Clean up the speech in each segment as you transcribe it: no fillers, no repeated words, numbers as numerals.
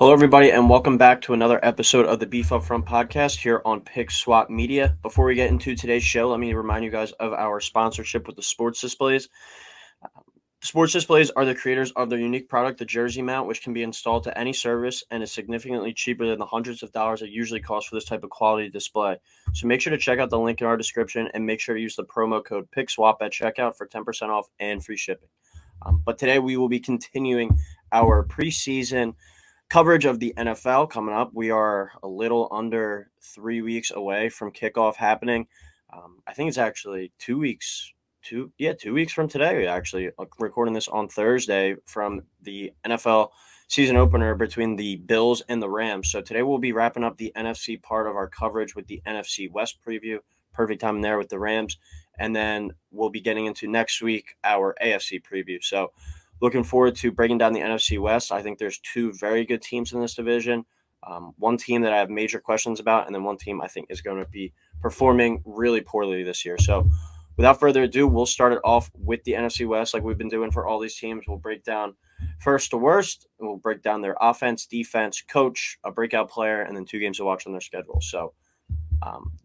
Hello, everybody, and welcome back to another episode of the Beef Up Front podcast here on Pick Swap Media. Before we get into today's show, let me remind you guys of our sponsorship with the Sports Displays. Sports Displays are the creators of their unique product, the Jersey Mount, which can be installed to any service and is significantly cheaper than the hundreds of dollars it usually costs for this type of quality display. So make sure to check out the link in our description and make sure to use the promo code PICKSWAP at checkout for 10% off and free shipping. But today we will be continuing our preseason coverage of the NFL coming up. We are a little under 3 weeks away from kickoff happening. I think it's actually 2 weeks. 2 weeks from today. We actually recording this on Thursday from the NFL season opener between the Bills and the Rams. So today we'll be wrapping up the NFC part of our coverage with the NFC West preview. Perfect time there with the Rams. And then we'll be getting into next week our AFC preview. So looking forward to breaking down the NFC West. I think there's two very good teams in this division. One team that I have major questions about, and then one team I think is going to be performing really poorly this year. So without further ado, we'll start it off with the NFC West like we've been doing for all these teams. We'll break down first to worst, and we'll break down their offense, defense, coach, a breakout player, and then 2 games to watch on their schedule. So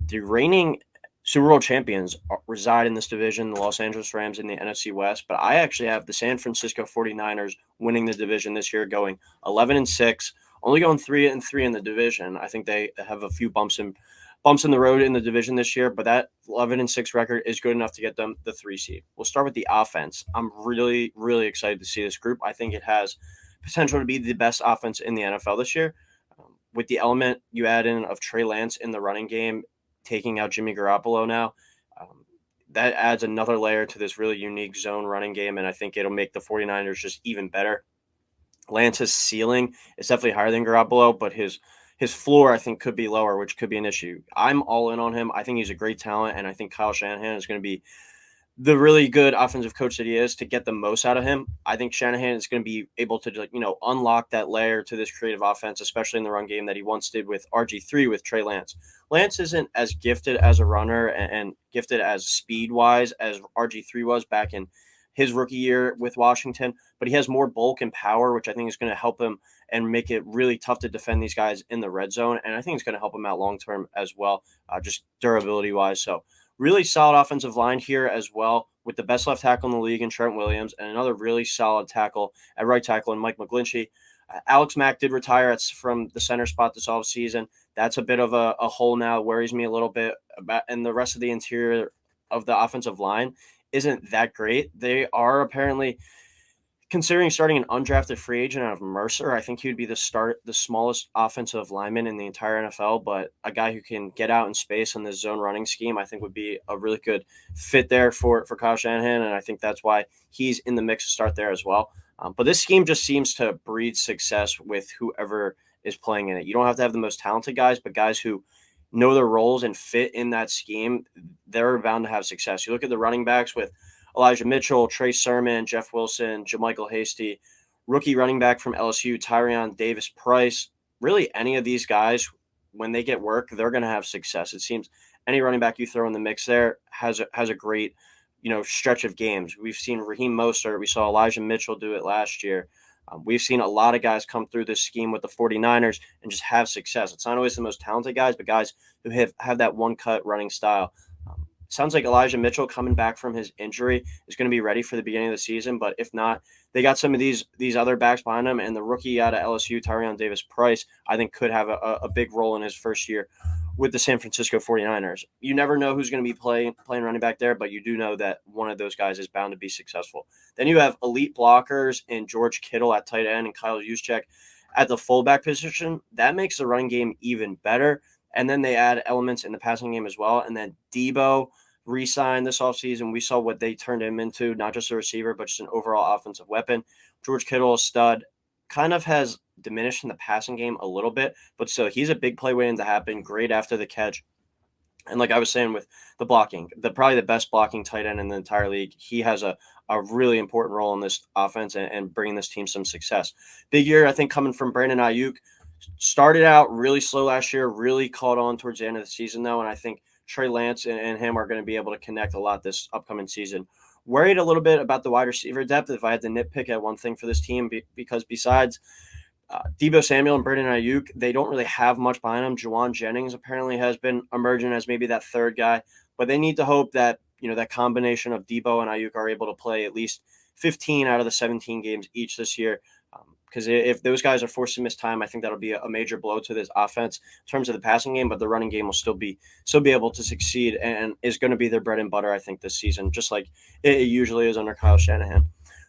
the reigning Super Bowl champions reside in this division, the Los Angeles Rams in the NFC West, but I actually have the San Francisco 49ers winning the division this year, going 11-6, only going 3-3 in the division. I think they have a few bumps in the road in the division this year, but that 11-6 record is good enough to get them the 3 seed. We'll start with the offense. I'm really, really excited to see this group. I think it has potential to be the best offense in the NFL this year. With the element you add in of Trey Lance in the running game, taking out Jimmy Garoppolo now, that adds another layer to this really unique zone running game, and I think it'll make the 49ers just even better. Lance's ceiling is definitely higher than Garoppolo, but his floor, I think, could be lower, which could be an issue. I'm all in on him. I think he's a great talent, and I think Kyle Shanahan is going to be the really good offensive coach that he is to get the most out of him. I think Shanahan is going to be able to, unlock that layer to this creative offense, especially in the run game that he once did with RG3 with Trey Lance. Lance isn't as gifted as a runner and gifted as speed-wise as RG3 was back in his rookie year with Washington, but he has more bulk and power, which I think is going to help him and make it really tough to defend these guys in the red zone. And I think it's going to help him out long-term as well, just durability-wise. So really solid offensive line here as well, with the best left tackle in the league in Trent Williams and another really solid tackle at right tackle in Mike McGlinchey. Alex Mack did retire from the center spot this offseason. That's a bit of a hole now. It worries me a little bit about, and the rest of the interior of the offensive line isn't that great. They are apparently considering starting an undrafted free agent out of Mercer. I think he would be the smallest offensive lineman in the entire NFL, but a guy who can get out in space in this zone running scheme, I think would be a really good fit there for Kyle Shanahan, and I think that's why he's in the mix to start there as well. But this scheme just seems to breed success with whoever is playing in it. You don't have to have the most talented guys, but guys who know their roles and fit in that scheme, they're bound to have success. You look at the running backs with Elijah Mitchell, Trey Sermon, Jeff Wilson, JaMychal Hasty, rookie running back from LSU, Tyrion Davis-Price. Really, any of these guys, when they get work, they're going to have success. It seems any running back you throw in the mix there has a great, stretch of games. We've seen Raheem Mostert. We saw Elijah Mitchell do it last year. We've seen a lot of guys come through this scheme with the 49ers and just have success. It's not always the most talented guys, but guys who have that one-cut running style. Sounds like Elijah Mitchell coming back from his injury is going to be ready for the beginning of the season. But if not, they got some of these other backs behind him. And the rookie out of LSU, Tyrion Davis-Price, I think could have a big role in his first year with the San Francisco 49ers. You never know who's going to be playing running back there, but you do know that one of those guys is bound to be successful. Then you have elite blockers in George Kittle at tight end and Kyle Juszczyk at the fullback position. That makes the running game even better. And then they add elements in the passing game as well. And then Debo re-signed this offseason. We saw what they turned him into, not just a receiver, but just an overall offensive weapon. George Kittle, a stud, kind of has diminished in the passing game a little bit, but still, he's a big play waiting to happen, great after the catch. And like I was saying with the blocking, probably the best blocking tight end in the entire league. He has a really important role in this offense and bringing this team some success. Big year, I think, coming from Brandon Ayuk. Started out really slow last year, really caught on towards the end of the season, though, and I think Trey Lance and him are going to be able to connect a lot this upcoming season. Worried a little bit about the wide receiver depth if I had to nitpick at one thing for this team, because besides Deebo Samuel and Brandon Ayuk, they don't really have much behind them. Juwan Jennings apparently has been emerging as maybe that third guy, but they need to hope that that combination of Deebo and Ayuk are able to play at least 15 out of the 17 games each this year. Because if those guys are forced to miss time, I think that'll be a major blow to this offense in terms of the passing game. But the running game will still be able to succeed and is going to be their bread and butter, I think, this season, just like it usually is under Kyle Shanahan.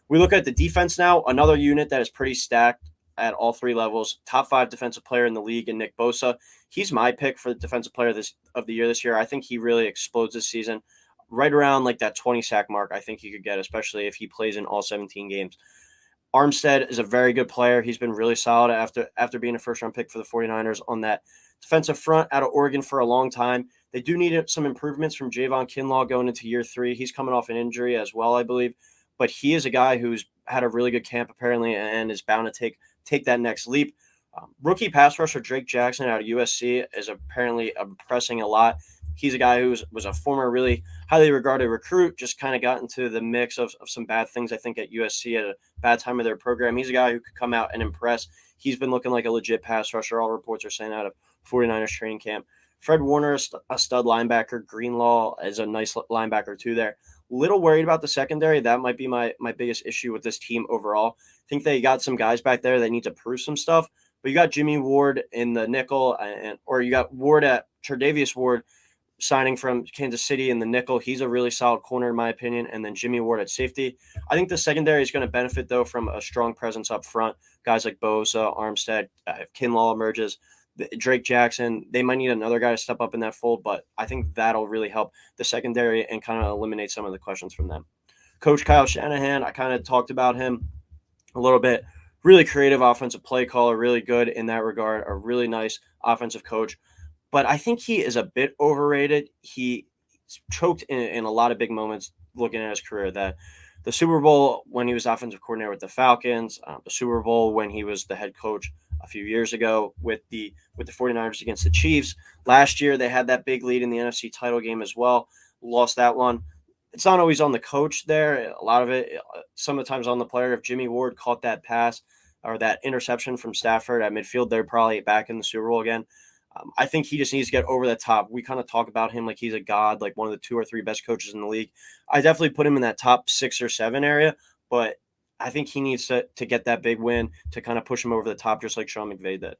We look at the defense now, another unit that is pretty stacked at all three levels. Top 5 defensive player in the league in Nick Bosa. He's my pick for the defensive player of the year this year. I think he really explodes this season. Right around like that 20 sack mark, I think he could get, especially if he plays in all 17 games. Armstead is a very good player. He's been really solid after being a first-round pick for the 49ers on that defensive front out of Oregon for a long time. They do need some improvements from Javon Kinlaw going into year 3. He's coming off an injury as well, I believe. But he is a guy who's had a really good camp apparently and is bound to take that next leap. Rookie pass rusher Drake Jackson out of USC is apparently impressing a lot. He's a guy who was a former really highly regarded recruit, just kind of got into the mix of some bad things, I think, at USC at a bad time of their program. He's a guy who could come out and impress. He's been looking like a legit pass rusher. All reports are saying out of 49ers training camp. Fred Warner, a stud linebacker. Greenlaw is a nice linebacker too there. Little worried about the secondary. That might be my biggest issue with this team overall. I think they got some guys back there that need to prove some stuff. But you got Jimmy Ward in the nickel, or you got Ward at Tre'Davious Ward signing from Kansas City in the nickel. He's a really solid corner in my opinion. And then Jimmy Ward at safety. I think the secondary is going to benefit though from a strong presence up front. Guys like Bosa, Armstead, if Kinlaw emerges, Drake Jackson, they might need another guy to step up in that fold, but I think that'll really help the secondary and kind of eliminate some of the questions from them. Coach Kyle Shanahan, I kind of talked about him a little bit. Really creative offensive play caller, really good in that regard, a really nice offensive coach. But I think he is a bit overrated. He choked in a lot of big moments looking at his career. That the Super Bowl when he was offensive coordinator with the Falcons, the Super Bowl when he was the head coach a few years ago with the 49ers against the Chiefs. Last year, they had that big lead in the NFC title game as well. Lost that one. It's not always on the coach there. A lot of it, some of the times on the player. If Jimmy Ward caught that pass or that interception from Stafford at midfield, they're probably back in the Super Bowl again. I think he just needs to get over the top. We kind of talk about him like he's a god, like one of the 2 or 3 best coaches in the league. I definitely put him in that top 6 or 7 area, but I think he needs to get that big win to kind of push him over the top, just like Sean McVay did.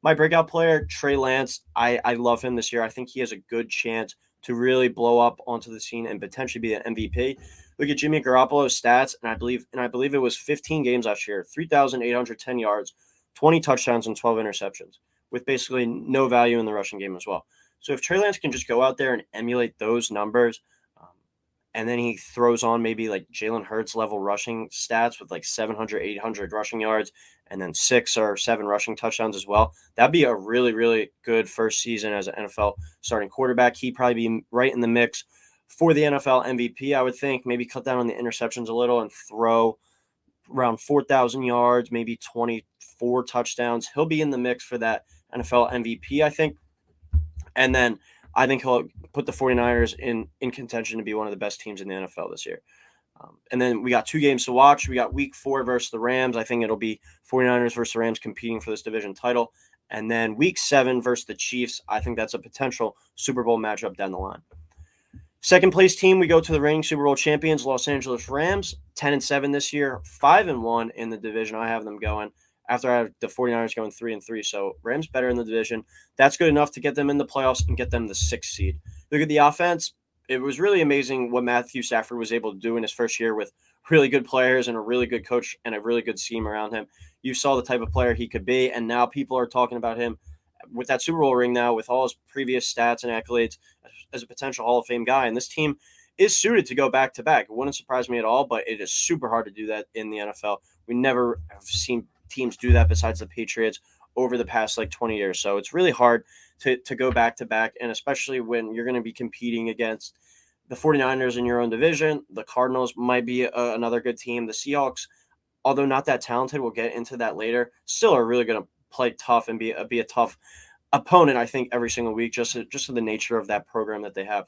My breakout player, Trey Lance, I love him this year. I think he has a good chance to really blow up onto the scene and potentially be an MVP. Look at Jimmy Garoppolo's stats, and I believe it was 15 games last year, 3,810 yards, 20 touchdowns, and 12 interceptions, with basically no value in the rushing game as well. So if Trey Lance can just go out there and emulate those numbers, and then he throws on maybe like Jalen Hurts level rushing stats with like 700, 800 rushing yards, and then 6 or 7 rushing touchdowns as well, that'd be a really, really good first season as an NFL starting quarterback. He'd probably be right in the mix for the NFL MVP, I would think. Maybe cut down on the interceptions a little and throw around 4,000 yards, maybe 24 touchdowns. He'll be in the mix for that NFL MVP, I think. And then I think he'll put the 49ers in contention to be one of the best teams in the NFL this year. And then we got 2 games to watch. We got week 4 versus the Rams. I think it'll be 49ers versus the Rams competing for this division title. And then week 7 versus the Chiefs. I think that's a potential Super Bowl matchup down the line. Second place team, we go to the reigning Super Bowl champions, Los Angeles Rams, 10-7 this year, 5-1 in the division. I have them going after I have the 49ers going 3-3. So Rams better in the division. That's good enough to get them in the playoffs and get them the 6th seed. Look at the offense. It was really amazing what Matthew Stafford was able to do in his first year with really good players and a really good coach and a really good scheme around him. You saw the type of player he could be, and now people are talking about him with that Super Bowl ring now, with all his previous stats and accolades as a potential Hall of Fame guy. And this team is suited to go back-to-back. It wouldn't surprise me at all, but it is super hard to do that in the NFL. We never have seen teams do that besides the Patriots over the past 20 years. So it's really hard to go back-to-back, and especially when you're going to be competing against the 49ers in your own division. The Cardinals might be another good team. The Seahawks, although not that talented, we'll get into that later, still are really going to play tough and be a tough opponent, I think, every single week, just to the nature of that program that they have.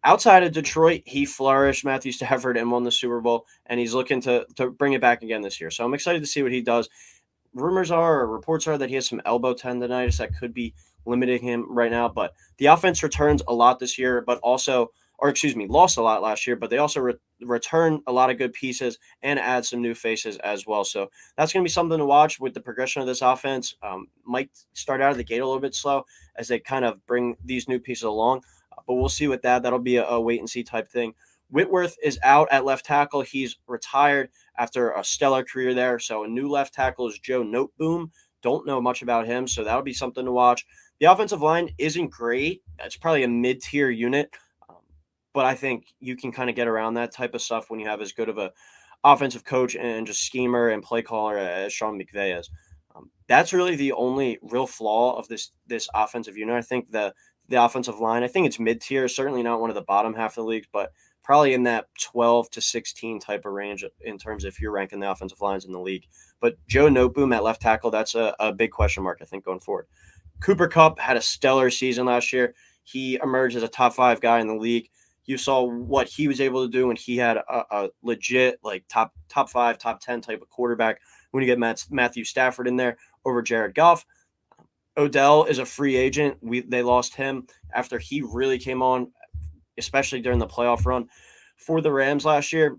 Outside of Detroit, he flourished, Matthew Stafford, and won the Super Bowl, and he's looking to bring it back again this year. So I'm excited to see what he does. rumors are or reports are that he has some elbow tendonitis that could be limiting him right now. But the offense returns a lot this year, but also, or excuse me, lost a lot last year, but they also return a lot of good pieces and add some new faces as well. So that's going to be something to watch with the progression of this offense. Might start out of the gate a little bit slow as they kind of bring these new pieces along, but we'll see with that. That'll be a wait and see type thing. Whitworth is out at left tackle. He's retired after a stellar career there. So a new left tackle is Joe Noteboom. Don't know much about him, so that'll be something to watch. The offensive line isn't great. It's probably a mid-tier unit, but I think you can kind of get around that type of stuff when you have as good of a offensive coach and just schemer and play caller as Sean McVay is. That's really the only real flaw of this offensive unit. I think the offensive line, I think it's mid-tier, certainly not one of the bottom half of the league, but probably in that 12 to 16 type of range in terms of if you're ranking the offensive lines in the league. But Joe Noteboom at left tackle, that's a big question mark, I think, going forward. Cooper Kupp had a stellar season last year. He emerged as a top 5 guy in the league. You saw what he was able to do when he had a legit like top 5, top 10 type of quarterback. When you get Matthew Stafford in there over Jared Goff. Odell is a free agent. They lost him after he really came on, especially during the playoff run for the Rams last year.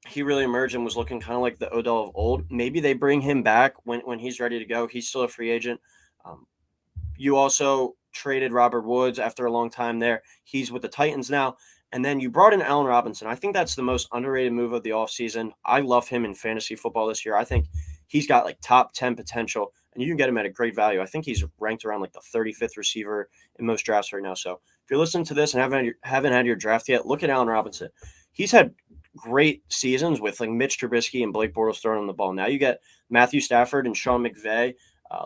He really emerged and was looking kind of like the Odell of old. Maybe they bring him back when he's ready to go. He's still a free agent. You also traded Robert Woods after a long time there. He's with the Titans now. And then you brought in Allen Robinson. I think that's the most underrated move of the offseason. I love him in fantasy football this year. I think he's got like top 10 potential, and you can get him at a great value. I think he's ranked around like the 35th receiver in most drafts right now. So if you're listening to this and haven't had your draft yet, look at Allen Robinson. He's had great seasons with like Mitch Trubisky and Blake Bortles throwing on the ball. Now you get Matthew Stafford and Sean McVay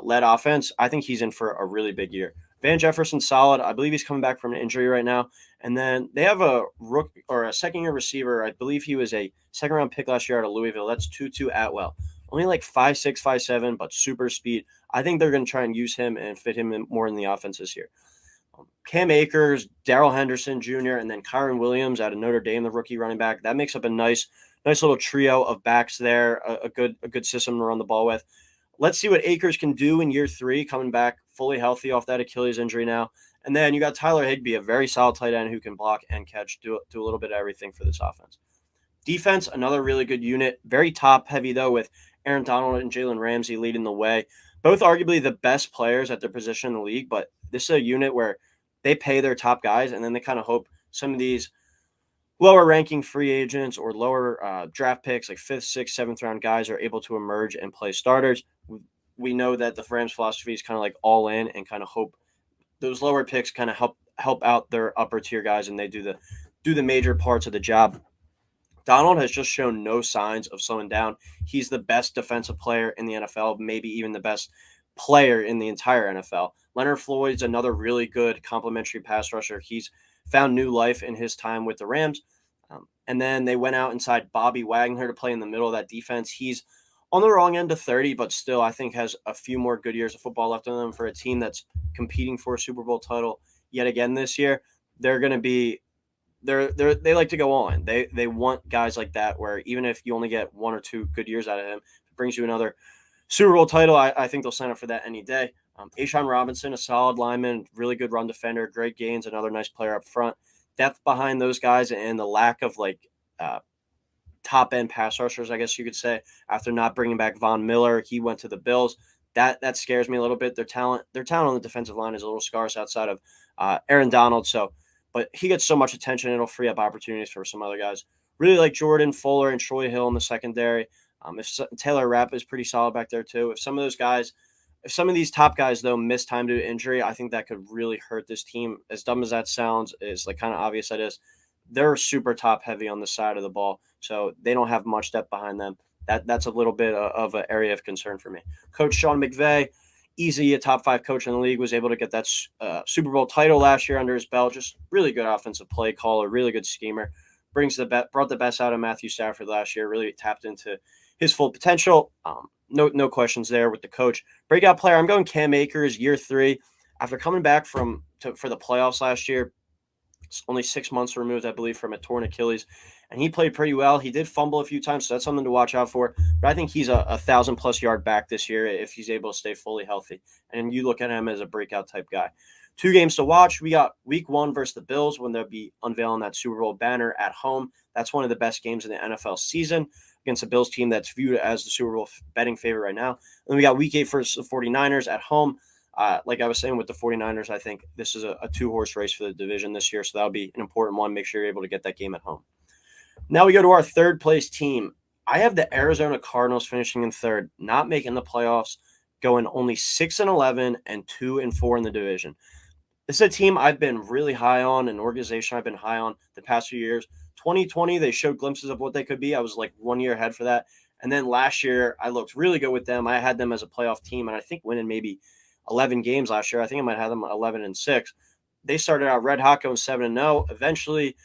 led offense. I think he's in for a really big year. Van Jefferson's solid. I believe he's coming back from an injury right now. And then they have a rookie or a second-year receiver. I believe he was a second-round pick last year out of Louisville. That's Tutu Atwell. Only like 5'6", 5'7", but super speed. I think they're going to try and use him and fit him in more in the offense this year. Cam Akers, Darrell Henderson Jr., and then Kyron Williams out of Notre Dame, the rookie running back. That makes up a nice little trio of backs there. A good system to run the ball with. Let's see what Akers can do in year 3, coming back fully healthy off that Achilles injury now. And then you got Tyler Higbee, a very solid tight end who can block and catch, do a little bit of everything for this offense. Defense, another really good unit. Very top-heavy, though, with Aaron Donald and Jalen Ramsey leading the way. Both arguably the best players at their position in the league, but this is a unit where they pay their top guys, and then they kind of hope some of these lower-ranking free agents or lower draft picks, like 5th, 6th, 7th round guys, are able to emerge and play starters. We know that the Rams' philosophy is kind of like all in and kind of hope those lower picks kind of help out their upper tier guys, and they do the major parts of the job. Donald has just shown no signs of slowing down. He's the best defensive player in the NFL, maybe even the best player in the entire NFL. Leonard Floyd's another really good complementary pass rusher. He's found new life in his time with the Rams. And then they went out inside Bobby Wagner to play in the middle of that defense. He's on the wrong end of 30, but still I think has a few more good years of football left in them for a team that's competing for a Super Bowl title yet again this year. They're going to be they like to go on. They want guys like that where even if you only get 1 or 2 good years out of him, it brings you another Super Bowl title. I think they'll sign up for that any day. A'Shawn Robinson, a solid lineman, really good run defender, great gains, another nice player up front. Depth behind those guys and the lack of like top end pass rushers, I guess you could say, after not bringing back Von Miller, he went to the Bills. That scares me a little bit. Their talent on the defensive line is a little scarce outside of Aaron Donald. But he gets so much attention, it'll free up opportunities for some other guys. Really like Jordan Fuller and Troy Hill in the secondary. Taylor Rapp is pretty solid back there too. If some of these top guys though miss time due to injury, I think that could really hurt this team. As dumb as that sounds, is like kind of obvious that is. They're super top heavy on the side of the ball, so they don't have much depth behind them. That's a little bit of an area of concern for me. Coach Sean McVay, easy a top 5 coach in the league, was able to get that Super Bowl title last year under his belt. Just really good offensive play caller, really good schemer. Brought the best out of Matthew Stafford last year. Really tapped into his full potential. No questions there with the coach. Breakout player, I'm going Cam Akers, year 3. After coming back for the playoffs last year, it's only 6 months removed, I believe, from a torn Achilles. and he played pretty well. He did fumble a few times, so that's something to watch out for. But I think he's a 1,000+ yard back this year if he's able to stay fully healthy. And you look at him as a breakout type guy. 2 games to watch. We got Week 1 versus the Bills when they'll be unveiling that Super Bowl banner at home. That's one of the best games in the NFL season against a Bills team that's viewed as the Super Bowl betting favorite right now. And we got Week 8 versus the 49ers at home. Like I was saying with the 49ers, I think this is a two-horse race for the division this year, so that'll be an important one. Make sure you're able to get that game at home. Now we go to our third place team. I have the Arizona Cardinals finishing in third, not making the playoffs, going only 6-11 and 2-4 in the division. This is a team I've been really high on, an organization I've been high on the past few years. 2020, they showed glimpses of what they could be. I was like 1 year ahead for that. And then last year, I looked really good with them. I had them as a playoff team, and I think winning maybe 11 games last year. I think I might have them 11-6. They started out red hot going 7-0. Eventually,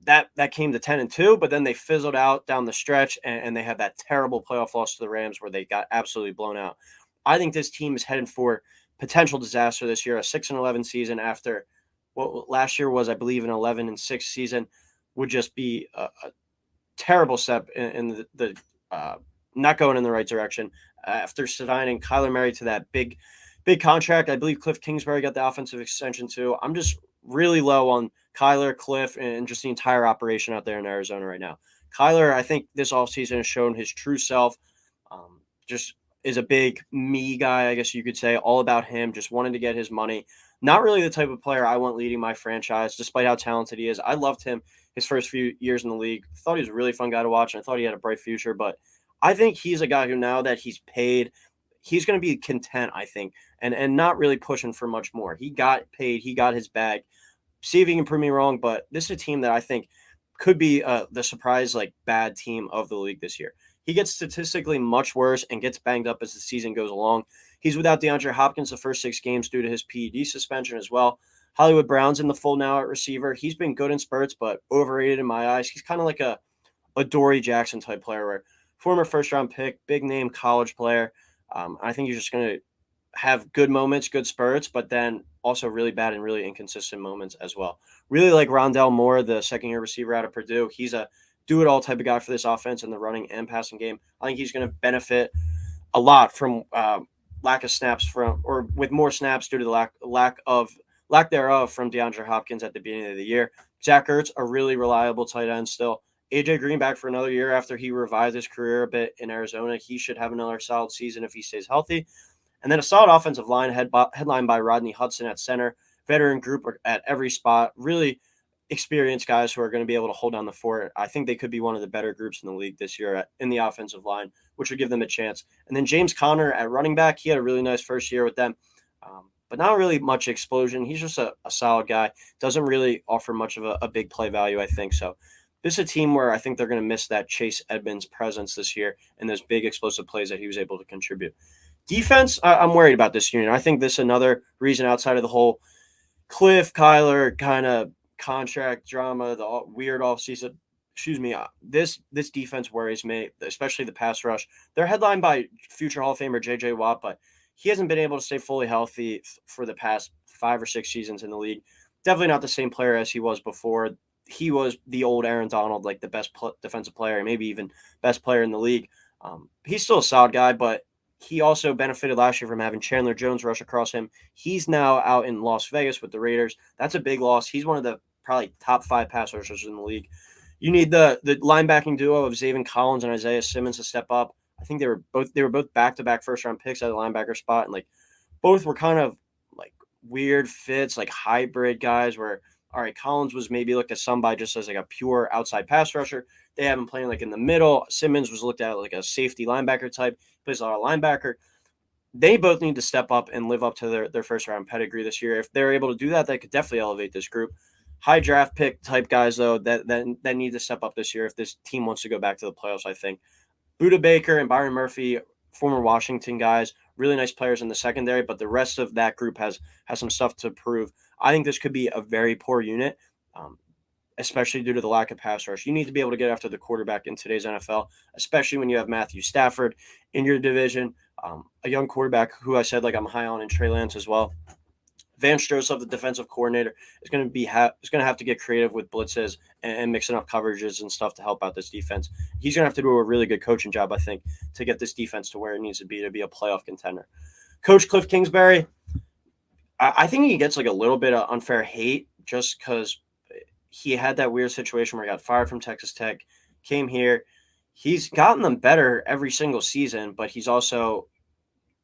that came to 10-2, but then they fizzled out down the stretch, and they had that terrible playoff loss to the Rams where they got absolutely blown out. I think this team is headed for potential disaster this year. A 6-11 season after what last year was, I believe, an 11-6 season would just be a terrible step in the not going in the right direction. After signing Kyler Murray to that big contract, I believe Cliff Kingsbury got the offensive extension too. I'm just really low on Kyler, Cliff, and just the entire operation out there in Arizona right now. Kyler, I think this offseason has shown his true self. Just is a big me guy, I guess you could say, all about him, just wanting to get his money. Not really the type of player I want leading my franchise, despite how talented he is. I loved him his first few years in the league. I thought he was a really fun guy to watch, and I thought he had a bright future. But I think he's a guy who, now that he's paid, he's going to be content, I think, and not really pushing for much more. He got paid. He got his bag. See if he can prove me wrong, but this is a team that I think could be the surprise, like, bad team of the league this year. He gets statistically much worse and gets banged up as the season goes along. He's without DeAndre Hopkins the first 6 games due to his PED suspension as well. Hollywood Brown's in the fold now at receiver. He's been good in spurts, but overrated in my eyes. He's kind of like a Dory Jackson type player, where former first-round pick, big name college player. I think he's just going to have good moments, good spurts, but then also really bad and really inconsistent moments as well. Really like Rondell Moore, the second-year receiver out of Purdue. He's a do-it-all type of guy for this offense in the running and passing game. I think he's going to benefit a lot from lack of snaps or with more snaps due to the lack thereof from DeAndre Hopkins at the beginning of the year. Zach Ertz, a really reliable tight end still. AJ Green back for another year after he revived his career a bit in Arizona. He should have another solid season if he stays healthy. And then a solid offensive line headlined by Rodney Hudson at center, veteran group at every spot, really experienced guys who are going to be able to hold down the fort. I think they could be one of the better groups in the league this year in the offensive line, which would give them a chance. And then James Conner at running back, he had a really nice first year with them, but not really much explosion. He's just a solid guy. Doesn't really offer much of a big play value, I think. So this is a team where I think they're going to miss that Chase Edmonds presence this year and those big explosive plays that he was able to contribute. Defense, I'm worried about this unit. I think this is another reason outside of the whole Cliff, Kyler kind of contract drama, the weird offseason. Excuse me. This defense worries me, especially the pass rush. They're headlined by future Hall of Famer J.J. Watt, but he hasn't been able to stay fully healthy for the past 5 or 6 seasons in the league. Definitely not the same player as he was before. He was the old Aaron Donald, like the best defensive player, maybe even best player in the league. He's still a solid guy, but he also benefited last year from having Chandler Jones rush across him. He's now out in Las Vegas with the Raiders. That's a big loss. He's one of the probably top 5 pass rushers in the league. You need the linebacking duo of Zaven Collins and Isaiah Simmons to step up. I think they were both back-to-back first-round picks at the linebacker spot, and like both were kind of like weird fits, like hybrid guys where, all right, Collins was maybe looked at some by just as like a pure outside pass rusher. They have him playing like in the middle. Simmons was looked at like a safety linebacker type, plays a lot of linebacker. They both need to step up and live up to their first-round pedigree this year. If they're able to do that, they could definitely elevate this group. High draft pick type guys, though, that need to step up this year if this team wants to go back to the playoffs, I think. Buda Baker and Byron Murphy, former Washington guys, really nice players in the secondary, but the rest of that group has some stuff to prove. I think this could be a very poor unit, especially due to the lack of pass rush. You need to be able to get after the quarterback in today's NFL, especially when you have Matthew Stafford in your division, a young quarterback who I said like I'm high on in Trey Lance as well. Vance Joseph, the defensive coordinator, is going to have to get creative with blitzes and mixing up coverages and stuff to help out this defense. He's going to have to do a really good coaching job, I think, to get this defense to where it needs to be a playoff contender. Coach Cliff Kingsbury, I think he gets like a little bit of unfair hate just because he had that weird situation where he got fired from Texas Tech, came here. He's gotten them better every single season, but he's also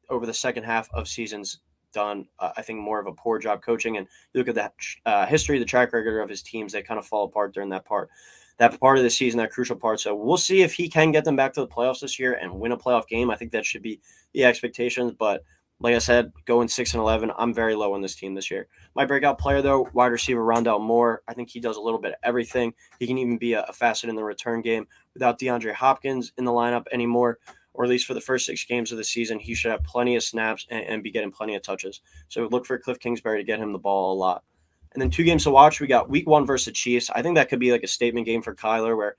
over the second half of seasons done, I think, more of a poor job coaching. And you look at the history, the track record of his teams, they kind of fall apart during that part of the season, that crucial part. So we'll see if he can get them back to the playoffs this year and win a playoff game. I think that should be the expectations. But like I said, going 6-11, I'm very low on this team this year. My breakout player, though, wide receiver Rondell Moore. I think he does a little bit of everything. He can even be a facet in the return game. Without DeAndre Hopkins in the lineup anymore, or at least for the first 6 games of the season, he should have plenty of snaps and be getting plenty of touches. So look for Cliff Kingsbury to get him the ball a lot. And then 2 games to watch. We got week 1 versus the Chiefs. I think that could be like a statement game for Kyler, where,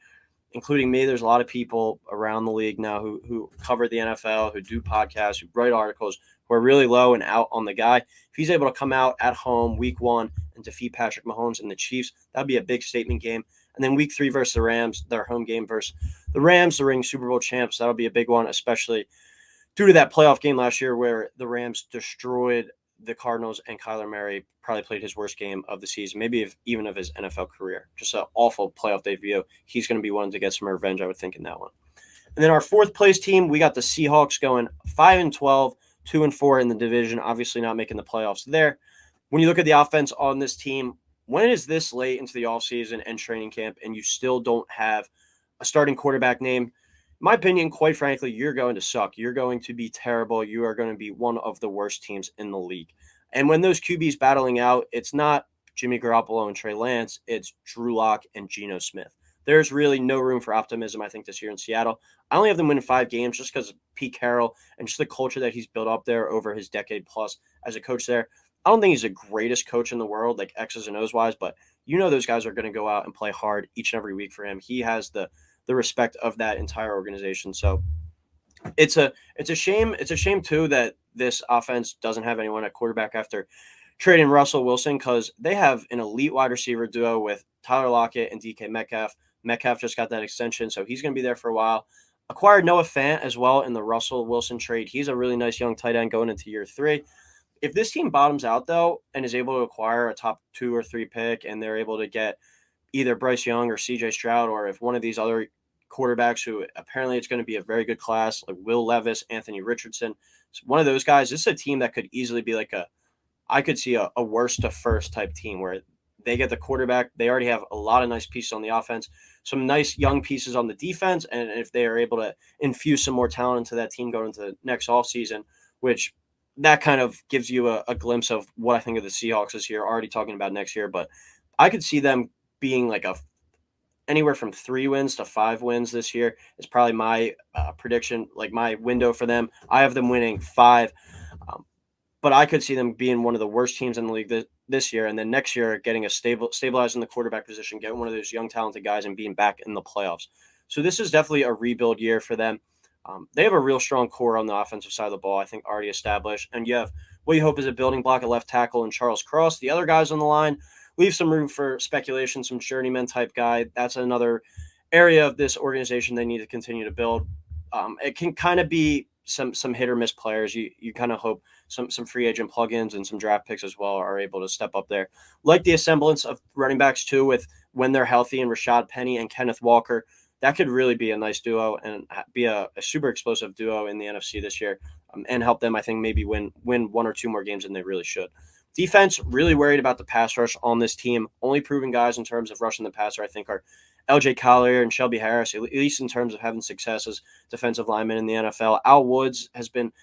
including me, there's a lot of people around the league now who cover the NFL, who do podcasts, who write articles, who are really low and out on the guy. If he's able to come out at home week 1 and defeat Patrick Mahomes and the Chiefs, that'd be a big statement game. And then week 3 versus the Rams, their home game versus the Rams, the reigning Super Bowl champs. That'll be a big one, especially due to that playoff game last year where the Rams destroyed the Cardinals and Kyler Murray probably played his worst game of the season, maybe even of his NFL career. Just an awful playoff debut. He's going to be one to get some revenge, I would think, in that one. And then our 4th place team, we got the Seahawks going 5-12, 2-4 in the division, obviously not making the playoffs there. When you look at the offense on this team, when it is this late into the offseason and training camp and you still don't have a starting quarterback name, in my opinion, quite frankly, you're going to suck. You're going to be terrible. You are going to be one of the worst teams in the league. And when those QBs battling out, it's not Jimmy Garoppolo and Trey Lance. It's Drew Lock and Geno Smith. There's really no room for optimism, I think, this year in Seattle. I only have them winning 5 games just because of Pete Carroll and just the culture that he's built up there over his decade plus as a coach there. I don't think he's the greatest coach in the world, like X's and O's wise, but those guys are going to go out and play hard each and every week for him. He has the respect of that entire organization. So it's a shame. It's a shame too that this offense doesn't have anyone at quarterback after trading Russell Wilson, because they have an elite wide receiver duo with Tyler Lockett and DK Metcalf. Metcalf just got that extension, so he's going to be there for a while. Acquired Noah Fant as well in the Russell Wilson trade. He's a really nice young tight end going into year 3. If this team bottoms out, though, and is able to acquire a top 2 or 3 pick, and they're able to get either Bryce Young or CJ Stroud, or if one of these other quarterbacks who apparently it's going to be a very good class, like Will Levis, Anthony Richardson, one of those guys, this is a team that could easily be like I could see a worst to first type team where they get the quarterback. They already have a lot of nice pieces on the offense, some nice young pieces on the defense. And if they are able to infuse some more talent into that team going into the next offseason, which that kind of gives you a glimpse of what I think of the Seahawks this year, already talking about next year. But I could see them being like anywhere from 3 wins to 5 wins this year is probably my prediction, like my window for them. I have them winning 5. But I could see them being one of the worst teams in the league this year, and then next year getting stabilizing the quarterback position, getting one of those young talented guys and being back in the playoffs. So this is definitely a rebuild year for them. They have a real strong core on the offensive side of the ball, I think, already established. And you have what you hope is a building block at left tackle and Charles Cross. The other guys on the line leave some room for speculation, some journeyman type guy. That's another area of this organization they need to continue to build. It can kind of be some hit or miss players. You kind of hope some free agent plugins and some draft picks as well are able to step up there. Like the semblance of running backs too, with when they're healthy, and Rashad Penny and Kenneth Walker. That could really be a nice duo and be a super explosive duo in the NFC this year, and help them, I think, maybe win 1 or 2 more games than they really should. Defense, really worried about the pass rush on this team. Only proven guys in terms of rushing the passer, I think, are LJ Collier and Shelby Harris, at least in terms of having success as defensive linemen in the NFL. Al Woods has been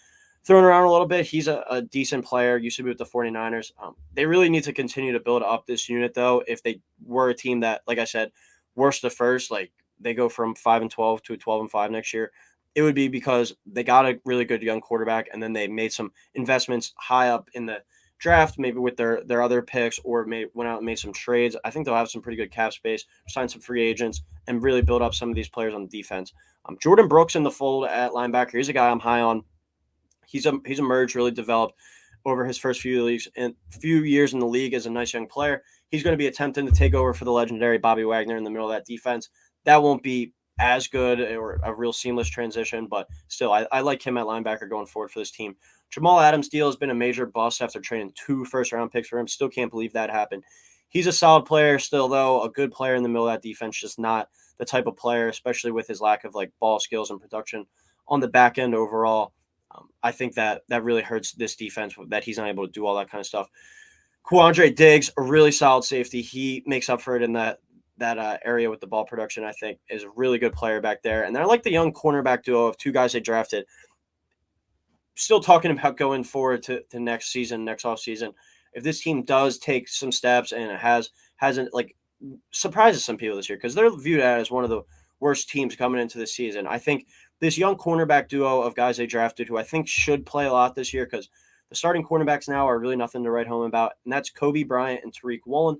thrown around a little bit. He's a decent player, used to be with the 49ers. They really need to continue to build up this unit, though. If they were a team that, like I said, worst to first, like they go from 5-12 to 12-5 next year, it would be because they got a really good young quarterback, and then they made some investments high up in the draft, maybe with their other picks, or went out and made some trades. I think they'll have some pretty good cap space, sign some free agents, and really build up some of these players on defense. Jordan Brooks in the fold at linebacker. He's a guy I'm high on. He's emerged, really developed over his first few years in the league as a nice young player. He's going to be attempting to take over for the legendary Bobby Wagner in the middle of that defense. That won't be as good or a real seamless transition, but still, I like him at linebacker going forward for this team. Jamal Adams' deal has been a major bust after trading 2 first-round picks for him. Still can't believe that happened. He's a solid player still, though, a good player in the middle of that defense, just not the type of player, especially with his lack of like ball skills and production on the back end overall. I think that really hurts this defense that he's not able to do all that kind of stuff. Quandre Diggs, a really solid safety. He makes up for it in that area with the ball production. I think is a really good player back there. And then I like the young cornerback duo of 2 guys they drafted. Still talking about going forward to next season, next offseason. If this team does take some steps and it hasn't like surprises some people this year because they're viewed as one of the worst teams coming into the season. I think this young cornerback duo of guys they drafted who I think should play a lot this year because the starting cornerbacks now are really nothing to write home about, and that's Kobe Bryant and Tariq Woolen.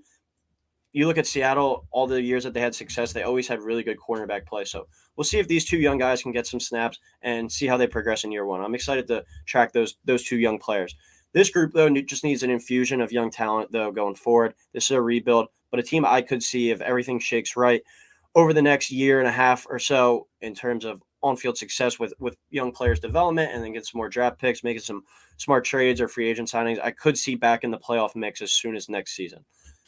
You look at Seattle, all the years that they had success, they always had really good cornerback play. So we'll see if these 2 young guys can get some snaps and see how they progress in year 1. I'm excited to track those 2 young players. This group, though, just needs an infusion of young talent, though, going forward. This is a rebuild, but a team I could see if everything shakes right over the next year and a half or so in terms of on-field success with young players' development and then get some more draft picks, making some smart trades or free agent signings. I could see back in the playoff mix as soon as next season.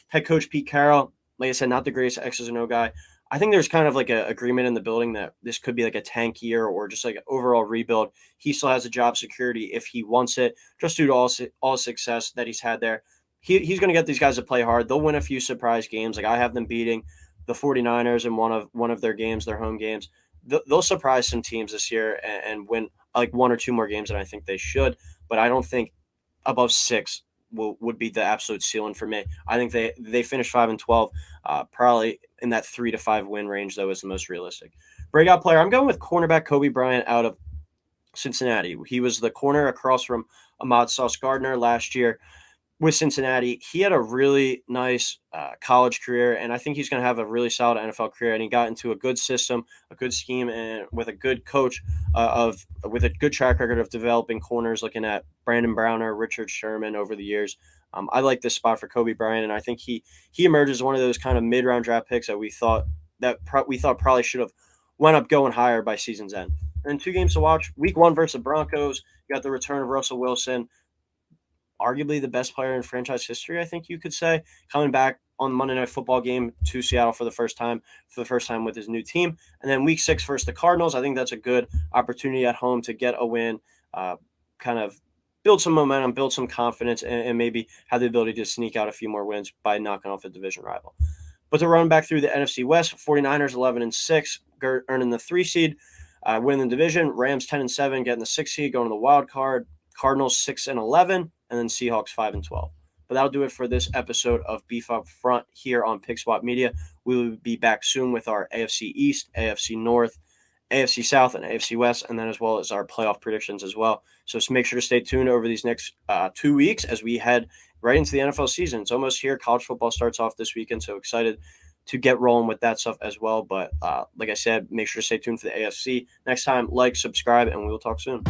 Head coach Pete Carroll, like I said, not the greatest X's and O guy. I think there's kind of like an agreement in the building that this could be like a tank year or just like an overall rebuild. He still has a job security if he wants it, just due to all success that he's had there. He's going to get these guys to play hard. They'll win a few surprise games. Like I have them beating the 49ers in one of their games, their home games. They'll surprise some teams this year and win like 1 or 2 more games than I think they should. But I don't think above 6 would be the absolute ceiling for me. I think they finished 5-12, probably in that 3 to 5 win range though is the most realistic. Breakout player, I'm going with cornerback Kobe Bryant out of Cincinnati. He was the corner across from Ahmad Sauce Gardner last year with Cincinnati. He had a really nice college career, and I think he's going to have a really solid NFL career. And he got into a good system, a good scheme, and with a good coach with a good track record of developing corners. Looking at Brandon Browner, Richard Sherman over the years, I like this spot for Kobe Bryant, and I think he emerges as one of those kind of mid-round draft picks that we thought probably should have went up going higher by season's end. And 2 games to watch: Week 1 versus the Broncos. You got the return of Russell Wilson, arguably the best player in franchise history, I think you could say, coming back on the Monday Night Football game to Seattle for the first time with his new team. And then Week 6 versus the Cardinals, I think that's a good opportunity at home to get a win, kind of build some momentum, build some confidence, and maybe have the ability to sneak out a few more wins by knocking off a division rival. But to run back through the NFC West, 49ers 11-6, earning the 3 seed, winning the division. Rams 10-7, getting the 6 seed, going to the wild card. Cardinals 6-11, and then Seahawks 5-12. But that'll do it for this episode of Beef Up Front here on Pick Swap Media. We will be back soon with our AFC East, AFC North, AFC South, and AFC West, and then as well as our playoff predictions as well. So just make sure to stay tuned over these next 2 weeks as we head right into the NFL season. It's almost here. College football starts off this weekend, so excited to get rolling with that stuff as well. But like I said, make sure to stay tuned for the AFC. Next time, like, subscribe, and we will talk soon.